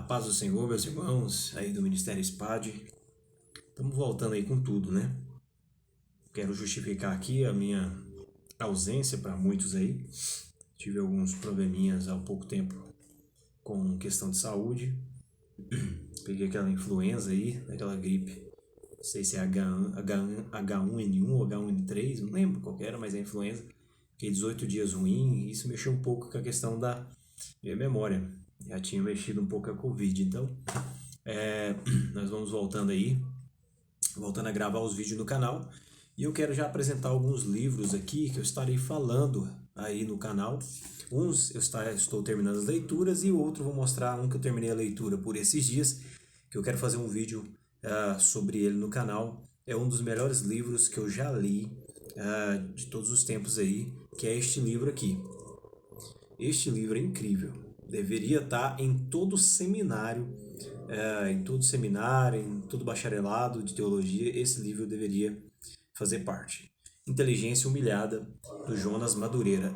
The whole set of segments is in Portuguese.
A paz do Senhor, meus irmãos, aí do Ministério SPAD. Estamos voltando aí com tudo, né? Quero justificar aqui a minha ausência para muitos aí. Tive alguns probleminhas há pouco tempo com questão de saúde. Peguei aquela influenza aí, aquela gripe. Não sei se é H1N1 ou H1N3, não lembro qual que era, mas é influenza. Fiquei 18 dias ruim e isso mexeu um pouco com a questão da minha memória. Já tinha mexido um pouco com a Covid, então nós vamos voltando a gravar os vídeos no canal. E eu quero já apresentar alguns livros aqui que eu estarei falando aí no canal. Uns eu estou terminando as leituras e o outro vou mostrar um que eu terminei a leitura por esses dias, que eu quero fazer um vídeo sobre ele no canal. É um dos melhores livros que eu já li de todos os tempos aí, que é este livro aqui. Este livro é incrível. Deveria estar em todo seminário, em todo bacharelado de teologia, esse livro deveria fazer parte. Inteligência Humilhada, do Jonas Madureira.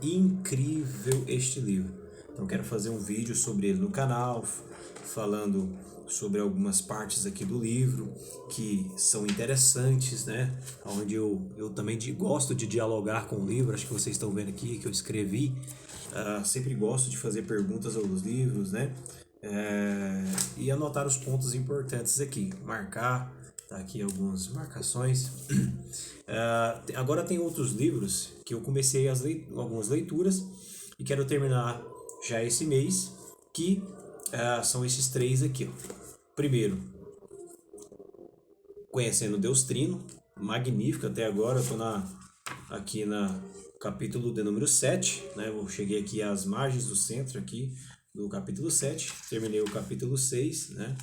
Incrível este livro. Então quero fazer um vídeo sobre ele no canal, falando sobre algumas partes aqui do livro que são interessantes, né? Onde eu também gosto de dialogar com o livro, acho que vocês estão vendo aqui que eu escrevi. Sempre gosto de fazer perguntas aos livros, né? E anotar os pontos importantes aqui, marcar, tá aqui algumas marcações. Agora tem outros livros que eu comecei algumas leituras e quero terminar já esse mês, que são esses três aqui, ó. Primeiro, Conhecendo Deus Trino, magnífico até agora, eu estou aqui na capítulo de número 7, né? Eu cheguei aqui às margens do centro aqui do capítulo 7, terminei o capítulo 6, né?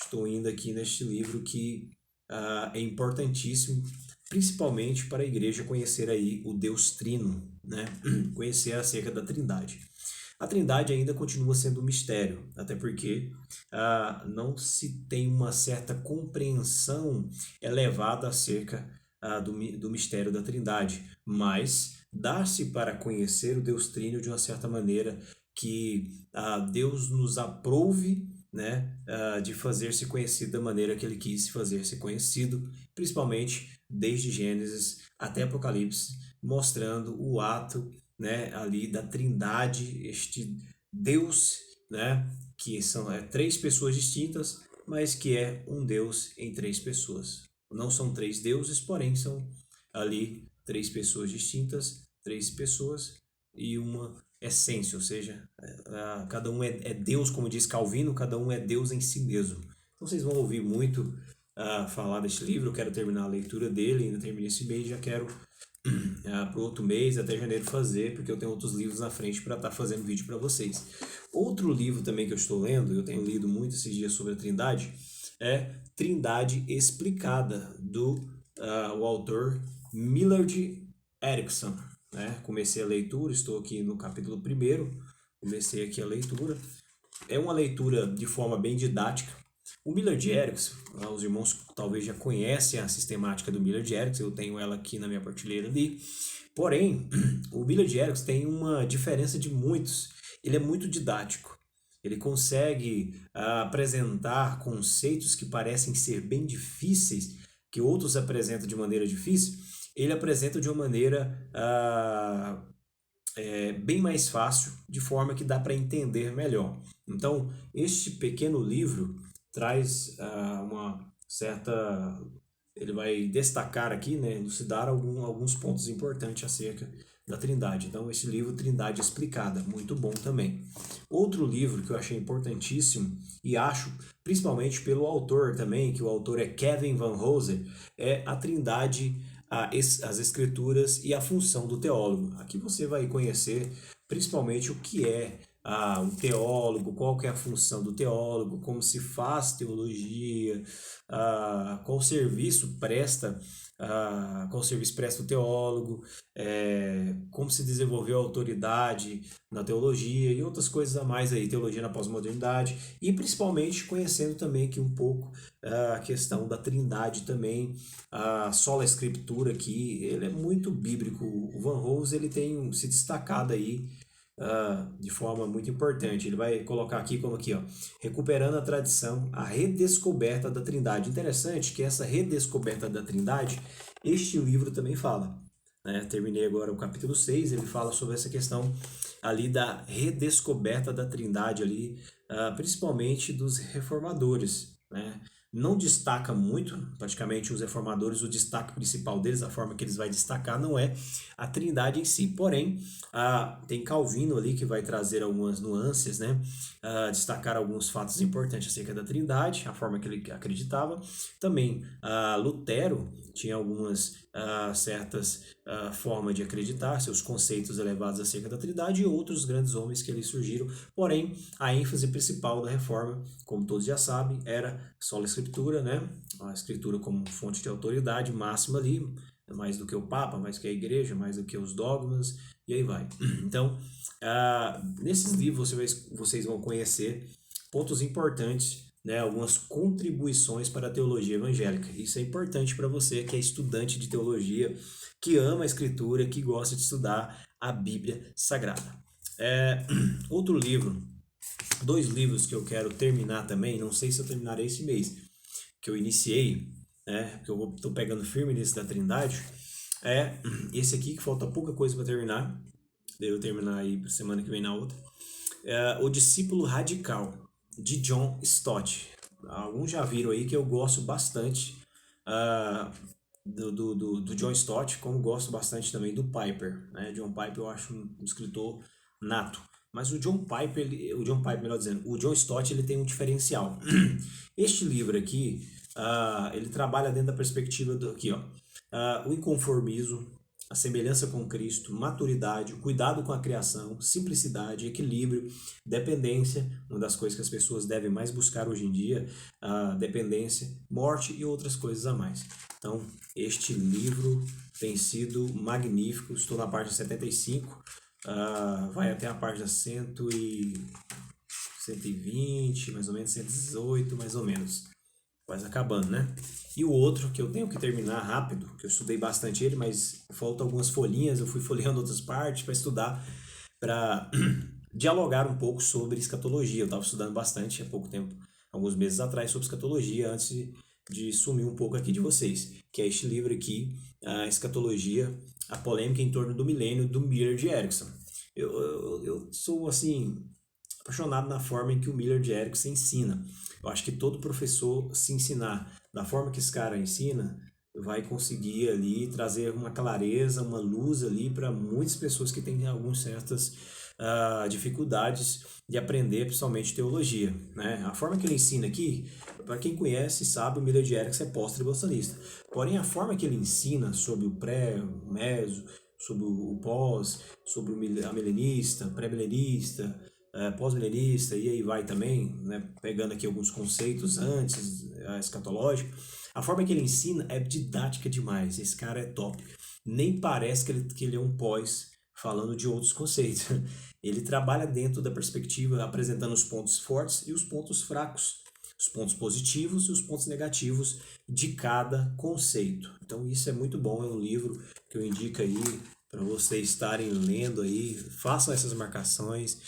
Estou indo aqui neste livro que é importantíssimo, principalmente para a igreja conhecer aí o Deus Trino, né? Conhecer acerca da Trindade. A Trindade ainda continua sendo um mistério, até porque não se tem uma certa compreensão elevada acerca do mistério da Trindade, mas dá-se para conhecer o Deus Trino de uma certa maneira que Deus nos aprouve, né, de fazer-se conhecido da maneira que ele quis fazer-se conhecido, principalmente desde Gênesis até Apocalipse, mostrando o ato, né, ali da Trindade, este Deus, né, que são três pessoas distintas, mas que é um Deus em três pessoas. Não são três deuses, porém são ali três pessoas distintas, três pessoas e uma essência, ou seja, cada um é Deus, como diz Calvino, cada um é Deus em si mesmo. Então vocês vão ouvir muito falar deste livro. Eu quero terminar a leitura dele, ainda terminei esse mês, já quero para o outro mês, até janeiro fazer, porque eu tenho outros livros na frente para estar fazendo vídeo para vocês. Outro livro também que eu estou lendo, eu tenho lido muito esses dias sobre a Trindade, é Trindade Explicada, do o autor Millard Erickson, né? Comecei a leitura, estou aqui no capítulo 1º, comecei aqui a leitura. É uma leitura de forma bem didática. O Millard Erickson, os irmãos talvez já conhecem a sistemática do Millard Erickson, eu tenho ela aqui na minha prateleira ali. Porém, o Millard Erickson tem uma diferença de muitos. Ele é muito didático. Ele consegue apresentar conceitos que parecem ser bem difíceis, que outros apresentam de maneira difícil. Ele apresenta de uma maneira bem mais fácil, de forma que dá para entender melhor. Então, este pequeno livro traz uma certa... Ele vai destacar aqui, né, elucidar alguns pontos importantes acerca da Trindade. Então, esse livro, Trindade Explicada, muito bom também. Outro livro que eu achei importantíssimo, e acho, principalmente pelo autor também, que o autor é Kevin Van Hooser, é A Trindade, as Escrituras e a Função do Teólogo. Aqui você vai conhecer principalmente o que é um teólogo, qual que é a função do teólogo, como se faz teologia, qual serviço presta o teólogo, como se desenvolveu a autoridade na teologia e outras coisas a mais aí, teologia na pós-modernidade, e principalmente conhecendo também aqui um pouco a questão da Trindade também, a sola escritura aqui. Ele é muito bíblico. O Van Hooser, ele tem se destacado aí de forma muito importante. Ele vai colocar aqui como aqui, ó, recuperando a tradição, a redescoberta da Trindade. Interessante que essa redescoberta da Trindade, este livro também fala. Né? Terminei agora o capítulo 6, ele fala sobre essa questão ali da redescoberta da Trindade ali, principalmente dos reformadores, né? Não destaca muito, praticamente os reformadores, o destaque principal deles, a forma que eles vai destacar não é a Trindade em si, porém tem Calvino ali que vai trazer algumas nuances, né? Destacar alguns fatos importantes acerca da Trindade, a forma que ele acreditava. Também Lutero tinha algumas certas formas de acreditar, seus conceitos elevados acerca da Trindade, e outros grandes homens que ali surgiram. Porém, a ênfase principal da reforma, como todos já sabem, era só a Escritura, né? A Escritura como fonte de autoridade máxima ali, mais do que o Papa, mais que a Igreja, mais do que os dogmas, e aí vai. Então, nesses livros vocês vão conhecer pontos importantes, né, algumas contribuições para a teologia evangélica. Isso é importante para você que é estudante de teologia, que ama a Escritura, que gosta de estudar a Bíblia Sagrada. Outro livro, dois livros que eu quero terminar também, não sei se eu terminarei esse mês, que eu iniciei, né, que eu estou pegando firme nesse da Trindade, é esse aqui, que falta pouca coisa para terminar, devo terminar aí semana que vem na outra, O Discípulo Radical, de John Stott. Alguns já viram aí que eu gosto bastante do John Stott, como gosto bastante também do Piper. Né? John Piper eu acho um escritor nato. Mas o John Piper, melhor dizendo, o John Stott ele tem um diferencial. Este livro aqui, ele trabalha dentro da perspectiva do aqui, ó, o inconformismo, a semelhança com Cristo, maturidade, o cuidado com a criação, simplicidade, equilíbrio, dependência, uma das coisas que as pessoas devem mais buscar hoje em dia, dependência, morte e outras coisas a mais. Então, este livro tem sido magnífico, estou na página 75, vai até a página 120, mais ou menos, 118, mais ou menos. Quase acabando, né? E o outro que eu tenho que terminar rápido, que eu estudei bastante ele, mas faltam algumas folhinhas, eu fui folheando outras partes para estudar, para dialogar um pouco sobre escatologia. Eu estava estudando bastante há pouco tempo, alguns meses atrás, sobre escatologia, antes de sumir um pouco aqui de vocês, que é este livro aqui, a Escatologia, a polêmica em torno do milênio, do Miller de Erickson. Eu sou, assim, apaixonado na forma em que o Miller de Erickson ensina. Eu acho que todo professor, se ensinar da forma que esse cara ensina, vai conseguir ali trazer uma clareza, uma luz ali para muitas pessoas que têm algumas certas dificuldades de aprender, principalmente teologia. Né? A forma que ele ensina aqui, para quem conhece, sabe, o Miller de Erickson é pós-tribulacionista. Porém, a forma que ele ensina sobre o pré, o meso, sobre o pós, sobre a milenista, pré-milenista, pós-milenista, e aí vai também, né, pegando aqui alguns conceitos antes, escatológico. A forma que ele ensina é didática demais, esse cara é top. Nem parece que ele é um pós falando de outros conceitos. Ele trabalha dentro da perspectiva, apresentando os pontos fortes e os pontos fracos, os pontos positivos e os pontos negativos de cada conceito. Então isso é muito bom, é um livro que eu indico aí para vocês estarem lendo aí, façam essas marcações,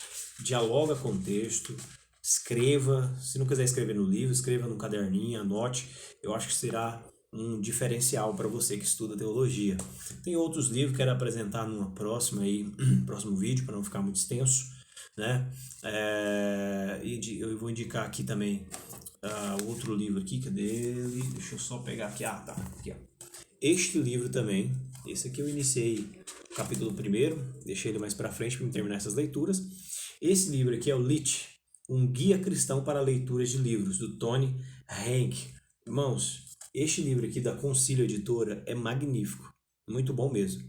dialoga com o texto, escreva, se não quiser escrever no livro, escreva no caderninho, anote, eu acho que será um diferencial para você que estuda teologia. Tem outros livros que quero apresentar numa próxima aí, próximo vídeo, para não ficar muito extenso, né? Eu vou indicar aqui também outro livro aqui, cadê ele? Deixa eu só pegar aqui, tá, aqui ó. Este livro também, esse aqui eu iniciei o capítulo 1º, deixei ele mais para frente para terminar essas leituras. Esse livro aqui é o Lit, um guia cristão para leituras de livros, do Tony Hank. Irmãos, este livro aqui da Concílio Editora é magnífico, muito bom mesmo.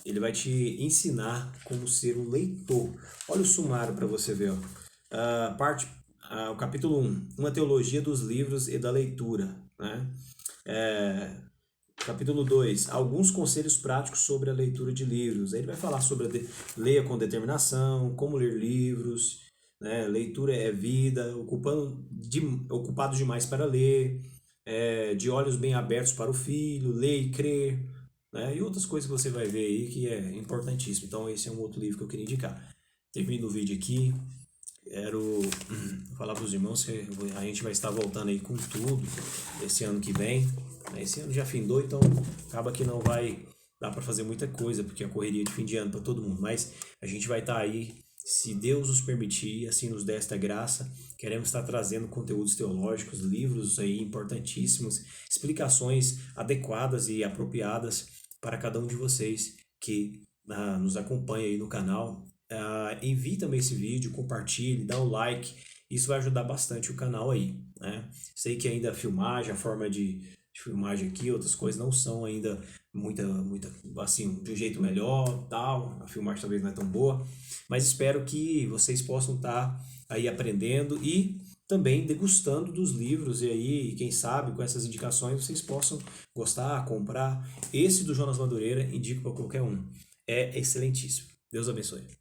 Ele vai te ensinar como ser um leitor. Olha o sumário para você ver. O capítulo 1, uma teologia dos livros e da leitura. Né? Capítulo 2, alguns conselhos práticos sobre a leitura de livros. Aí ele vai falar sobre leia com determinação, como ler livros, né? Leitura é vida, ocupado demais para ler, de olhos bem abertos para o filho, ler e crer, né? E outras coisas que você vai ver aí que é importantíssimo. Então esse é um outro livro que eu queria indicar. termino o vídeo aqui. Quero falar para os irmãos que a gente vai estar voltando aí com tudo esse ano que vem. Esse ano já findou, então acaba que não vai dar para fazer muita coisa, porque a correria de fim de ano para todo mundo. Mas a gente vai estar aí, se Deus nos permitir, assim nos der esta graça. Queremos estar trazendo conteúdos teológicos, livros aí importantíssimos, explicações adequadas e apropriadas para cada um de vocês que nos acompanha aí no canal. Envie também esse vídeo, compartilhe, dá um like, isso vai ajudar bastante o canal aí, né? Sei que ainda a filmagem, a forma de filmagem aqui, outras coisas não são ainda muita, assim, de um jeito melhor, tal, a filmagem talvez não é tão boa, mas espero que vocês possam estar aí aprendendo e também degustando dos livros, e aí, quem sabe, com essas indicações vocês possam gostar, comprar. Esse do Jonas Madureira, indico para qualquer um. É excelentíssimo. Deus abençoe.